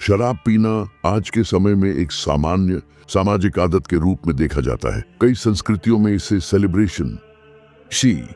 शराब पीना आज के समय में एक सामान्य सामाजिक आदत के रूप में देखा जाता है। कई संस्कृतियों में इसे सेलिब्रेशन,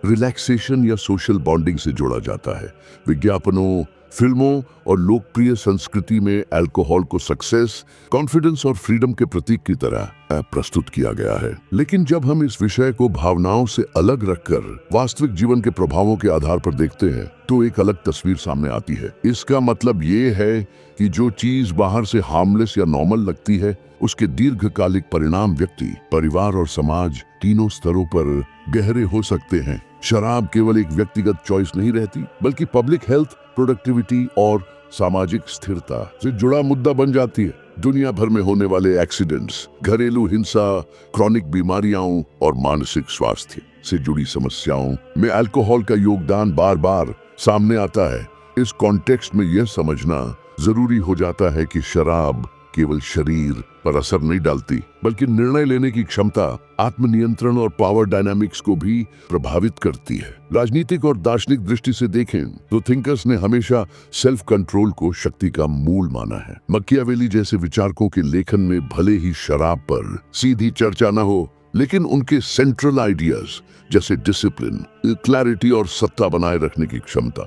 रिलैक्सेशन या सोशल बॉन्डिंग से जोड़ा जाता है। विज्ञापनों, फिल्मों और लोकप्रिय संस्कृति में अल्कोहल को सक्सेस, कॉन्फिडेंस और फ्रीडम के प्रतीक की तरह प्रस्तुत किया गया है। लेकिन जब हम इस विषय को भावनाओं से अलग रखकर वास्तविक जीवन के प्रभावों के आधार पर देखते हैं तो एक अलग तस्वीर सामने आती है। इसका मतलब ये है कि जो चीज बाहर से हार्मलेस या नॉर्मल लगती है, उसके दीर्घकालिक परिणाम व्यक्ति, परिवार और समाज तीनों स्तरों पर गहरे हो सकते हैं। शराब केवल एक व्यक्तिगत चॉइस नहीं रहती, बल्कि पब्लिक हेल्थ, प्रोडक्टिविटी और सामाजिक स्थिरता से जुड़ा मुद्दा बन जाती है। दुनिया भर में होने वाले एक्सीडेंट्स, घरेलू हिंसा, क्रॉनिक बीमारियों और मानसिक स्वास्थ्य से जुड़ी समस्याओं में अल्कोहल का योगदान बार बार सामने आता है। इस कॉन्टेक्स्ट में यह समझना जरूरी हो जाता है कि शराब केवल शरीर पर असर नहीं डालती, बल्कि निर्णय लेने की क्षमता, आत्मनियंत्रण और पावर डायनामिक्स को भी प्रभावित करती है। राजनीतिक और दार्शनिक दृष्टि से देखें तो थिंकर्स ने हमेशा सेल्फ कंट्रोल को शक्ति का मूल माना है। मकियावेली जैसे विचारकों के लेखन में भले ही शराब पर सीधी चर्चा न हो, लेकिन उनके सेंट्रल आइडियाज जैसे डिसिप्लिन, क्लैरिटी और सत्ता बनाए रखने की क्षमता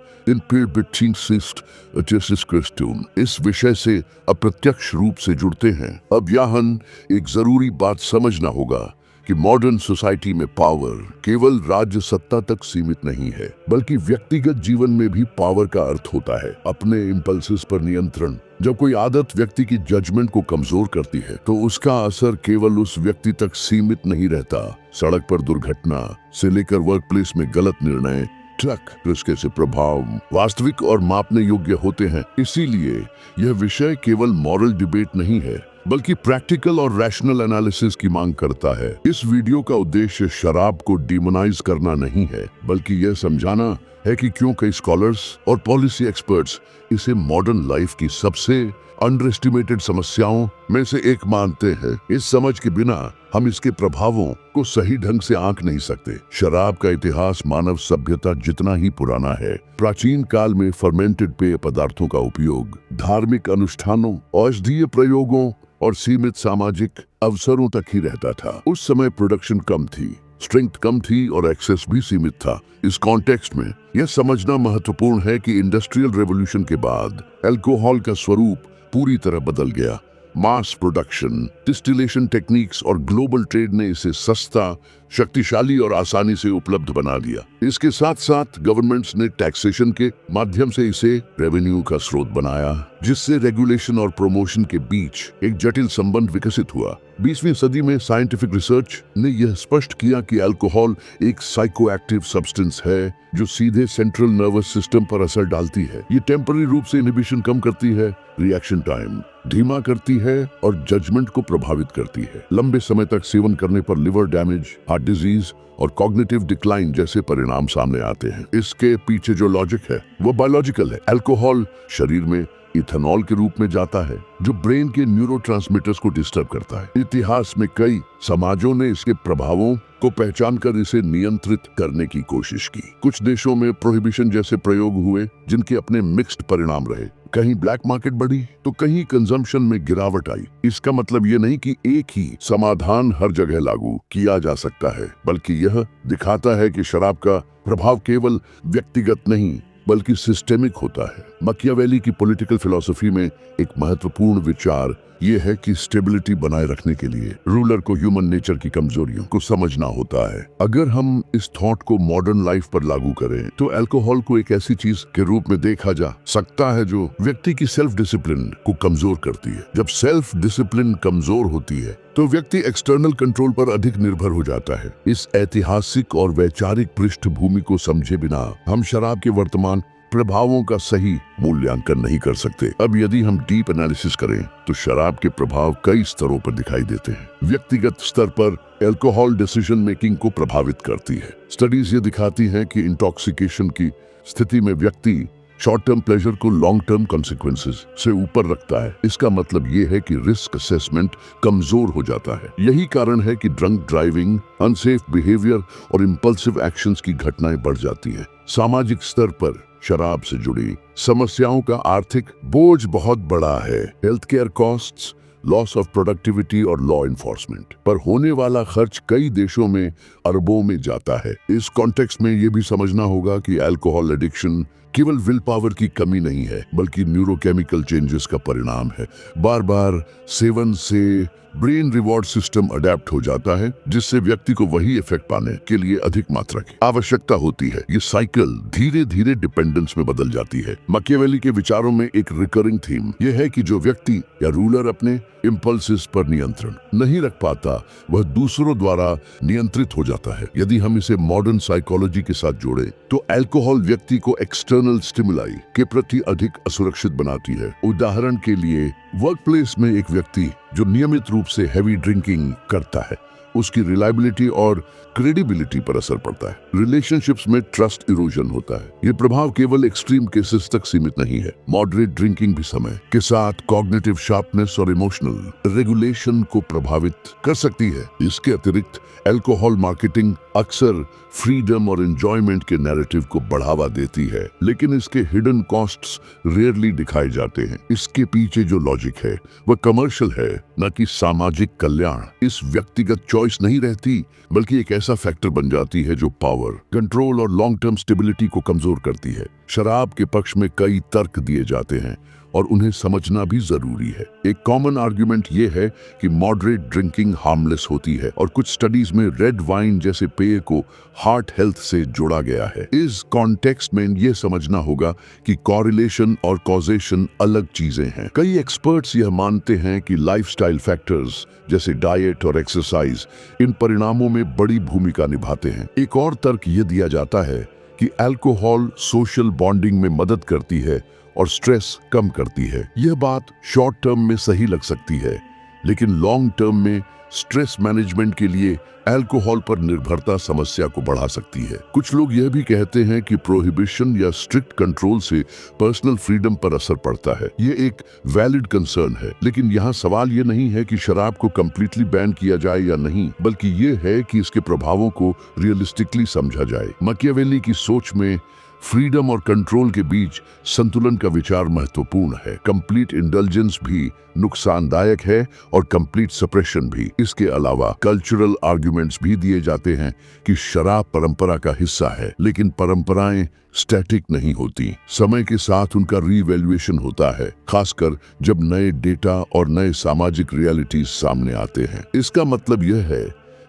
इस विषय से अप्रत्यक्ष रूप से जुड़ते हैं। अब यहाँ एक जरूरी बात समझना होगा कि मॉडर्न सोसाइटी में पावर केवल राज्य सत्ता तक सीमित नहीं है, बल्कि व्यक्तिगत जीवन में भी पावर का अर्थ होता है अपने इंपल्सेस पर नियंत्रण। जब कोई आदत व्यक्ति की जजमेंट को कमजोर करती है तो उसका असर केवल उस व्यक्ति तक सीमित नहीं रहता। सड़क पर दुर्घटना से लेकर वर्कप्लेस में गलत निर्णय, ट्रक रिस्क से प्रभाव वास्तविक और मापने योग्य होते हैं। इसीलिए यह विषय केवल मॉरल डिबेट नहीं है, बल्कि प्रैक्टिकल और रैशनल एनालिसिस की मांग करता है। इस वीडियो का उद्देश्य शराब को डिमोनाइज करना नहीं है, बल्कि यह समझाना है कि क्यों कई स्कॉलर्स और पॉलिसी एक्सपर्ट्स इसे मॉडर्न लाइफ की सबसे अंडरएस्टिमेटेड समस्याओं में से एक मानते हैं। इस समझ के बिना हम इसके प्रभावों को सही ढंग से आंक नहीं सकते। शराब का इतिहास मानव सभ्यता जितना ही पुराना है। प्राचीन काल में फर्मेंटेड पेय पदार्थों का उपयोग धार्मिक अनुष्ठानों, औषधीय प्रयोगों और सीमित सामाजिक अवसरों तक ही रहता था। उस समय प्रोडक्शन कम थी, स्ट्रेंथ कम थी और एक्सेस भी सीमित था। इस कॉन्टेक्स्ट में यह समझना महत्वपूर्ण है कि इंडस्ट्रियल रेवोल्यूशन के बाद अल्कोहल का स्वरूप पूरी तरह बदल गया। मास प्रोडक्शन, डिस्टिलेशन टेक्निक्स और ग्लोबल ट्रेड ने इसे सस्ता, शक्तिशाली और आसानी से उपलब्ध बना दिया। इसके साथ साथ गवर्नमेंट्स ने टैक्सेशन के माध्यम से इसे रेवेन्यू का स्रोत बनाया, जिससे रेगुलेशन और प्रमोशन के बीच एक जटिल संबंध विकसित हुआ। 20वीं सदी में साइंटिफिक रिसर्च ने यह स्पष्ट किया कि अल्कोहल एक साइकोएक्टिव सब्सटेंस है जो सीधे सेंट्रल नर्वस सिस्टम पर असर डालती है। ये टेम्पररी रूप से इनहिबिशन कम करती है, रिएक्शन टाइम धीमा करती है और जजमेंट को प्रभावित करती है। लंबे समय तक सेवन करने पर लिवर डैमेज, हार्ट डिजीज और कॉग्निटिव डिक्लाइन जैसे परिणाम सामने आते हैं। इसके पीछे जो लॉजिक है वो बायोलॉजिकल है। अल्कोहल शरीर में इथेनॉल के रूप में जाता है, जो ब्रेन के न्यूरोट्रांसमीटर्स को डिस्टर्ब करता है। इतिहास में कई समाजों ने इसके प्रभावों को पहचानकर इसे नियंत्रित करने की कोशिश की। कुछ देशों में प्रोहिबिशन जैसे प्रयोग हुए, जिनके अपने मिक्स्ड परिणाम रहे। कहीं ब्लैक मार्केट बढ़ी तो कहीं कंजम्पशन में गिरावट आई। इसका मतलब ये नहीं कि एक ही समाधान हर जगह लागू किया जा सकता है, बल्कि यह दिखाता है कि शराब का प्रभाव केवल व्यक्तिगत नहीं बल्कि सिस्टेमिक होता है। मकियावेली की पॉलिटिकल फिलॉसफी में एक महत्वपूर्ण विचार ये है कि स्टेबिलिटी बनाए रखने के लिए रूलर को ह्यूमन नेचर की कमजोरियों को समझना होता है। अगर हम इस थॉट को मॉडर्न लाइफ पर लागू करें तो अल्कोहल को एक ऐसी चीज के रूप में देखा जा सकता है जो व्यक्ति की सेल्फ डिसिप्लिन को कमजोर करती है। जब सेल्फ डिसिप्लिन कमजोर होती है तो व्यक्ति एक्सटर्नल कंट्रोल पर अधिक निर्भर हो जाता है। इस ऐतिहासिक और वैचारिक पृष्ठभूमि को समझे बिना हम शराब के वर्तमान प्रभावों का सही मूल्यांकन नहीं कर सकते। अब यदि हम डीप एनालिसिस करें तो शराब के प्रभाव कई स्तरों पर दिखाई देते हैं। व्यक्तिगत स्तर पर अल्कोहल डिसीजन मेकिंग को प्रभावित करती है। स्टडीज ये दिखाती हैं कि इंटॉक्सिकेशन की स्थिति में व्यक्ति शॉर्ट टर्म प्लेजर को लॉन्ग टर्म कॉन्सिक्वेंसेस से ऊपर रखता है। इसका मतलब ये है कि रिस्क असेसमेंट कमजोर हो जाता है। यही कारण है कि ड्रंक ड्राइविंग, अनसेफ बिहेवियर और इंपल्सिव एक्शंस की घटनाएं बढ़ जाती हैं। सामाजिक स्तर पर शराब से जुड़ी समस्याओं का आर्थिक बोझ बहुत बड़ा है। Health care costs, loss of productivity और लॉ इन्फोर्समेंट पर होने वाला खर्च कई देशों में अरबों में जाता है। इस कॉन्टेक्स्ट में ये भी समझना होगा कि अल्कोहल एडिक्शन केवल विल पावर की कमी नहीं है, बल्कि न्यूरोकेमिकल चेंजेस का परिणाम है। बार बार सेवन से ब्रेन रिवॉर्ड सिस्टम अडेप्ट हो जाता है, जिससे व्यक्ति को वही इफेक्ट पाने के लिए अधिक मात्रा की आवश्यकता होती है। ये साइकिल धीरे धीरे डिपेंडेंस में बदल जाती है। मैकियावेली के विचारों में एक रिकरिंग थीम यह है कि जो व्यक्ति या रूलर अपने इम्पल्सिस पर नियंत्रण नहीं रख पाता, वह दूसरों द्वारा नियंत्रित हो जाता है। यदि हम इसे मॉडर्न साइकोलॉजी के साथ जोड़े तो अल्कोहल व्यक्ति को एक्सटर्नल स्टिमुलाई के प्रति अधिक असुरक्षित बनाती है। उदाहरण के लिए वर्क प्लेस में एक व्यक्ति जो नियमित रूप से हैवी ड्रिंकिंग करता है, उसकी रिलायबिलिटी और क्रेडिबिलिटी पर असर पड़ता है। रिलेशनशिप्स में ट्रस्ट इरोजन होता है। ये प्रभाव केवल एक्सट्रीम केसेस तक सीमित नहीं है। मॉडरेट ड्रिंकिंग भी समय के साथ कॉग्निटिव शार्पनेस और इमोशनल रेगुलेशन को प्रभावित कर सकती है। इसके अतिरिक्त अल्कोहल मार्केटिंग अक्सर फ्रीडम और एंजॉयमेंट के नैरेटिव को बढ़ावा देती है, लेकिन इसके हिडन कॉस्ट्स रेयरली दिखाए जाते हैं। इसके पीछे जो लॉजिक है वह कमर्शियल है, न कि सामाजिक कल्याण। इस व्यक्तिगत चॉइस नहीं रहती, बल्कि एक ऐसा फैक्टर बन जाती है जो पावर, कंट्रोल और लॉन्ग टर्म स्टेबिलिटी को कमजोर करती है। शराब के पक्ष में कई तर्क दिए जाते हैं और उन्हें समझना भी जरूरी है। एक कॉमन आर्गुमेंट ये है कि मॉडरेट ड्रिंकिंग हार्मलेस होती है और कुछ स्टडीज में रेड वाइन जैसे पेय को हार्ट हेल्थ से जोड़ा गया है। इस कॉन्टेक्स्ट में ये समझना होगा कि कॉरिलेशन और कॉजेशन अलग चीजें हैं। कई एक्सपर्ट्स यह मानते हैं कि लाइफस्टाइल फैक्टर्स जैसे डाइट और एक्सरसाइज इन परिणामों में बड़ी भूमिका निभाते हैं। एक और तर्क ये दिया जाता है कि अल्कोहल सोशल बॉन्डिंग में मदद करती है और स्ट्रेस कम करती है। यह बात शॉर्ट टर्म में सही लग सकती है, लेकिन लॉन्ग टर्म में स्ट्रेस मैनेजमेंट के लिए अल्कोहल पर निर्भरता समस्या को बढ़ा सकती है। कुछ लोग यह भी कहते हैं कि प्रोहिबिशन या स्ट्रिक्ट कंट्रोल से पर्सनल फ्रीडम पर असर पड़ता है। ये एक वैलिड कंसर्न है, लेकिन यहाँ सवाल ये नहीं है कि शराब को कंप्लीटली बैन किया जाए या नहीं, बल्कि ये है कि इसके प्रभावों को रियलिस्टिकली समझा जाए। मैकियावेली की सोच में फ्रीडम और कंट्रोल के बीच संतुलन का विचार महत्वपूर्ण है। कंप्लीट इंडल्जेंस भी नुकसानदायक है और कंप्लीट सप्रेशन भी। इसके अलावा कल्चरल आर्गुमेंट्स भी दिए जाते हैं कि शराब परंपरा का हिस्सा है, लेकिन परंपराएं स्टैटिक नहीं होती। समय के साथ उनका रीवैल्यूएशन होता है, खासकर जब नए डेटा और नए सामाजिक रियलिटीज सामने आते हैं। इसका मतलब यह है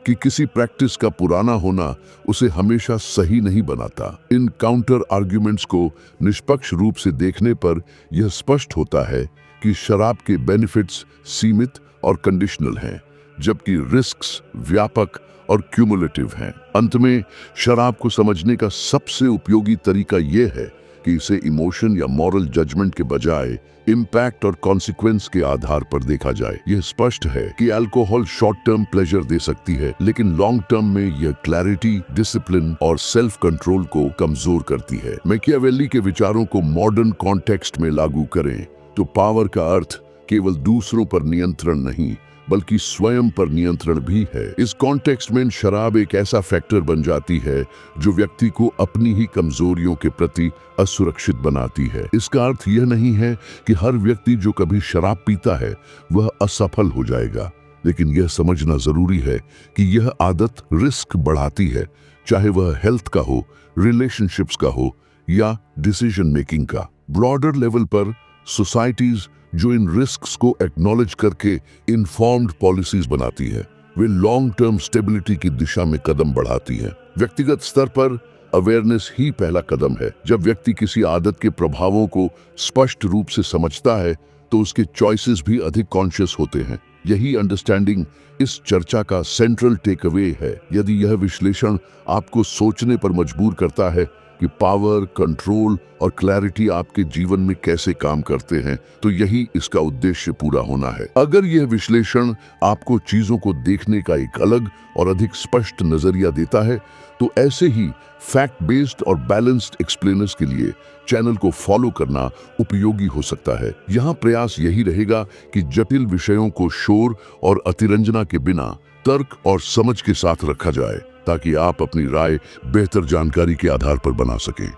कि किसी प्रैक्टिस का पुराना होना उसे हमेशा सही नहीं बनाता। इन काउंटर आर्ग्यूमेंट्स को निष्पक्ष रूप से देखने पर यह स्पष्ट होता है कि शराब के बेनिफिट्स सीमित और कंडीशनल हैं, जबकि रिस्क्स व्यापक और क्यूमुलेटिव हैं। अंत में शराब को समझने का सबसे उपयोगी तरीका यह है कि इसे इमोशन या मॉरल जजमेंट के बजाय इम्पैक्ट और कॉन्सिक्वेंस के आधार पर देखा जाए। यह स्पष्ट है कि अल्कोहल शॉर्ट टर्म प्लेजर दे सकती है, लेकिन लॉन्ग टर्म में यह क्लैरिटी, डिसिप्लिन और सेल्फ कंट्रोल को कमजोर करती है। मैकियावेली के विचारों को मॉडर्न कॉन्टेक्स्ट में लागू करें तो पावर का अर्थ केवल दूसरों पर नियंत्रण नहीं, बल्कि स्वयं पर नियंत्रण भी है। इस कॉन्टेक्स्ट में शराब एक ऐसा फैक्टर बन जाती है जो व्यक्ति को अपनी ही कमजोरियों के प्रति असुरक्षित बनाती है। इसका अर्थ यह नहीं है कि हर व्यक्ति जो कभी शराब पीता है वह असफल हो जाएगा, लेकिन यह समझना जरूरी है कि यह आदत रिस्क बढ़ाती है, चाहे वह हेल्थ का हो, रिलेशनशिप्स का हो या डिसीजन मेकिंग का। ब्रॉडर लेवल पर सोसाइटीज जो इन रिस्क्स को एक्नॉलेज करके इन्फॉर्म्ड पॉलिसीज बनाती है, वे लॉन्ग टर्म स्टेबिलिटी की दिशा में कदम बढ़ाती हैं। व्यक्तिगत स्तर पर अवेयरनेस ही पहला कदम है। जब व्यक्ति किसी आदत के प्रभावों को स्पष्ट रूप से समझता है तो उसके चॉइसेस भी अधिक कॉन्शियस होते हैं। यही अंडरस्टैंडिंग इस चर्चा का सेंट्रल टेक अवे है। यदि यह विश्लेषण आपको सोचने पर मजबूर करता है कि पावर, कंट्रोल और क्लैरिटी आपके जीवन में कैसे काम करते हैं, तो यही इसका उद्देश्य पूरा होना है। अगर यह विश्लेषण आपको चीजों को देखने का एक अलग और अधिक स्पष्ट नजरिया देता है, तो ऐसे ही फैक्ट बेस्ड और बैलेंस्ड एक्सप्लेनर्स के लिए चैनल को फॉलो करना उपयोगी हो सकता है। यहाँ प्रयास यही रहेगा कि जटिल विषयों को शोर और अतिरंजना के बिना तर्क और समझ के साथ रखा जाए, ताकि आप अपनी राय बेहतर जानकारी के आधार पर बना सकें।